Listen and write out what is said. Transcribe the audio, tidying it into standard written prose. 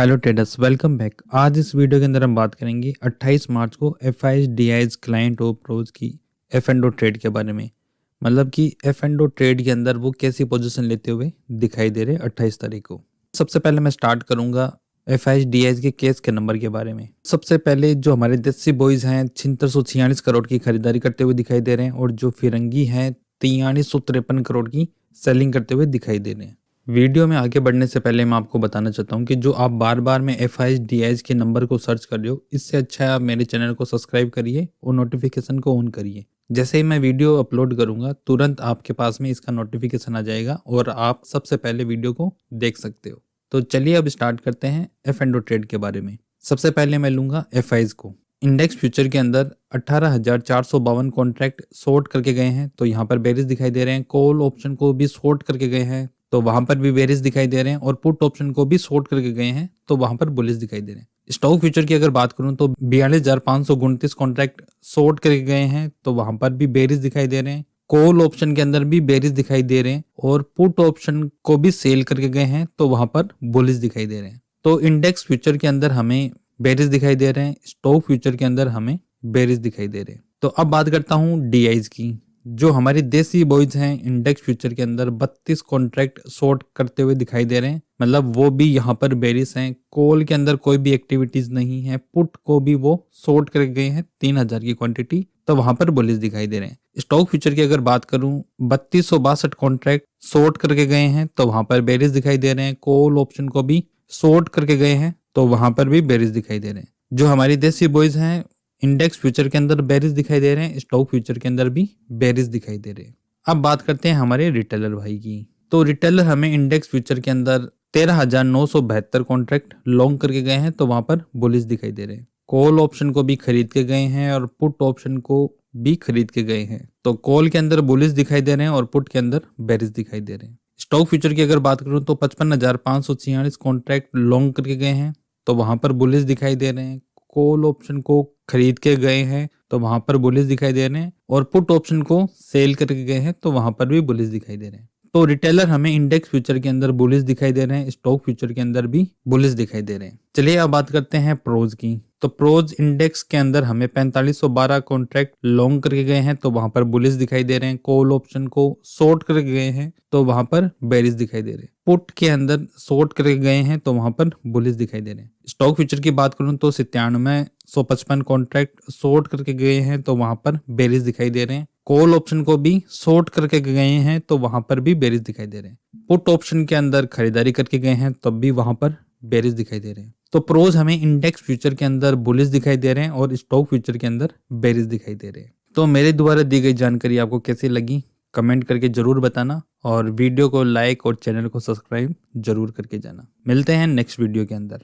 Hello traders, welcome back. आज इस video के अंदर हम बात करेंगे 28 मार्च को FIS DIs क्लाइंट और प्रोज की एफ एंड ओ ट्रेड के बारे में। मतलब कि एफ एंड ओ ट्रेड के अंदर वो कैसी पोजीशन लेते हुए दिखाई दे रहे 28 तारीख को। सबसे पहले मैं स्टार्ट करूंगा FIS DIs के केस के नंबर के बारे में। सबसे पहले जो हमारे देसी बॉयज हैं 646 करोड़ की खरीदारी करते हुए दिखाई दे रहे हैं और जो फिरंगी हैं 4353 करोड़ की सेलिंग करते हुए दिखाई दे रहे हैं। वीडियो में आगे बढ़ने से पहले मैं आपको बताना चाहता हूं कि जो आप बार बार में FIS DIs के नंबर को सर्च कर रहे हो, इससे अच्छा है आप मेरे चैनल को सब्सक्राइब करिए और नोटिफिकेशन को ऑन करिए। जैसे ही मैं वीडियो अपलोड करूंगा तुरंत आपके पास में इसका नोटिफिकेशन आ जाएगा और आप सबसे पहले वीडियो को देख सकते हो। तो चलिए अब स्टार्ट करते हैं एफ एंड ओ ट्रेड के बारे में। सबसे पहले मैं लूंगा FIs को। इंडेक्स फ्यूचर के अंदर 18,452 कॉन्ट्रैक्ट शॉर्ट करके गए हैं, तो यहाँ पर बेरिस दिखाई दे रहे हैं। कॉल ऑप्शन को भी शॉर्ट करके गए हैं, तो वहां पर भी बेरिस दिखाई दे रहे हैं और पुट ऑप्शन को भी शॉर्ट करके गए हैं, तो वहां पर बुलिस दिखाई दे रहे हैं। स्टॉक फ्यूचर की अगर बात करूं तो 42,529 कॉन्ट्रैक्ट शॉर्ट करके गए हैं, तो वहां पर भी बेरिस दिखाई दे रहे हैं। कॉल ऑप्शन के अंदर भी बेरिस दिखाई दे रहे हैं और पुट ऑप्शन को भी सेल करके गए हैं, तो वहां पर बुलिस दिखाई दे रहे हैं। तो इंडेक्स फ्यूचर के अंदर हमें बेरिस दिखाई दे रहे हैं, स्टॉक फ्यूचर के अंदर हमें बेरिस दिखाई दे रहे हैं। तो अब बात करता हूं DIs की। जो हमारी देसी बॉयज हैं इंडेक्स फ्यूचर के अंदर 32 कॉन्ट्रैक्ट शॉर्ट करते हुए दिखाई दे रहे हैं, मतलब वो भी यहाँ पर बेरिस हैं। कॉल के अंदर कोई भी एक्टिविटीज नहीं है, पुट को भी वो शॉर्ट करके गए हैं 3000 की क्वांटिटी, तो वहां पर बुलिस दिखाई दे रहे हैं। स्टॉक फ्यूचर की अगर बात करूं 3262 कॉन्ट्रैक्ट शॉर्ट करके गए हैं, तो वहां पर बेरिस दिखाई दे रहे हैं। कॉल ऑप्शन को भी शॉर्ट करके गए हैं, तो वहां पर भी बेरिस दिखाई दे रहे हैं। जो हमारी देसी बॉयज हैं इंडेक्स फ्यूचर के अंदर बेरिस दिखाई दे रहे हैं, स्टॉक फ्यूचर के अंदर भी बेरिस दिखाई दे रहे हैं। अब बात करते हैं हमारे रिटेलर भाई की। तो रिटेलर हमें इंडेक्स फ्यूचर के अंदर 13,972 कॉन्ट्रैक्ट लॉन्ग करके गए हैं, तो वहां पर बुलिस दिखाई दे रहे हैं। कॉल ऑप्शन को भी खरीद के गए हैं और पुट ऑप्शन को भी खरीद के गए हैं, तो कॉल के अंदर बुलिस दिखाई दे रहे हैं और पुट के अंदर बेरिस दिखाई दे रहे हैं। स्टॉक फ्यूचर की अगर बात करूं तो 55,546 कॉन्ट्रैक्ट लॉन्ग करके गए हैं, तो वहां पर बुलिस दिखाई दे रहे हैं। कॉल ऑप्शन को खरीद के गए हैं, तो वहां पर बुलिस दिखाई दे रहे हैं और पुट ऑप्शन को सेल करके गए हैं, तो वहां पर भी बुलिस दिखाई दे रहे हैं। तो रिटेलर हमें इंडेक्स फ्यूचर के अंदर बुलिस दिखाई दे रहे हैं, स्टॉक फ्यूचर के अंदर भी बुलिस दिखाई दे रहे हैं। चलिए अब बात करते हैं प्रोज की। तो प्रोज इंडेक्स के अंदर हमें 4512 कॉन्ट्रैक्ट लॉन्ग करके गए हैं, तो वहां पर बुलिस दिखाई दे रहे हैं। कॉल ऑप्शन को शॉर्ट करके गए हैं, तो वहां पर बेरिस दिखाई दे रहे हैं। पुट के अंदर शॉर्ट करके गए हैं, तो वहां पर बुलिस दिखाई दे रहे हैं। स्टॉक फ्यूचर की बात करूं तो 97,155 कॉन्ट्रैक्ट शॉर्ट करके गए हैं, तो वहां पर बेरिस दिखाई दे रहे हैं। कॉल ऑप्शन को भी शॉर्ट करके गए हैं, तो वहां पर भी बेरिस दिखाई दे रहे हैं। पुट ऑप्शन के अंदर खरीदारी करके गए हैं, तब भी वहां पर बेरिस दिखाई दे रहे हैं। तो प्रोज हमें इंडेक्स फ्यूचर के अंदर बुलिस दिखाई दे रहे हैं और स्टॉक फ्यूचर के अंदर बेरिस दिखाई दे रहे हैं। तो मेरे द्वारा दी गई जानकारी आपको कैसी लगी कमेंट करके जरूर बताना और वीडियो को लाइक और चैनल को सब्सक्राइब जरूर करके जाना। मिलते हैं नेक्स्ट वीडियो के अंदर।